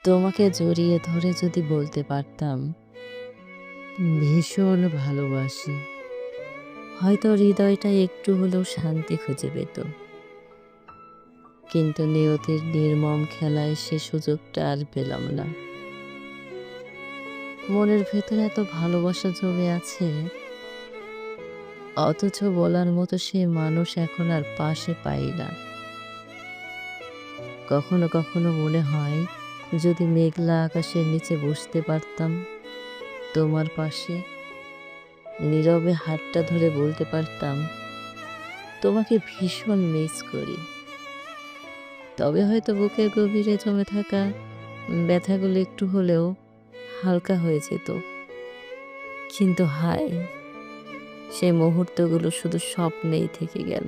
তোমাকে জড়িয়ে ধরে যদি বলতে পারতাম ভীষণ ভালোবাসি, হয়তো হৃদয়টা একটু হলেও শান্তি খুঁজে পেত। কিন্তু নিয়তির নির্মম খেলায় সে সুযোগটা আর পেলাম না। মনের ভেতরে এত ভালোবাসা জমে আছে, অথচ বলার মতো সে মানুষ এখন আর পাশে পাই না। কখনো কখনো মনে হয়, যদি মেঘলা আকাশের নিচে বসতে পারতাম তোমার পাশে, নীরবে হাতটা ধরে বলতে পারতাম তোমাকে ভীষণ মিস করি, তবে হয়তো বুকের গভীরে জমে থাকা ব্যথাগুলো একটু হলেও হালকা হয়ে যেত। কিন্তু হায়, সে মুহূর্তগুলো শুধু স্বপ্নেই থেকে গেল।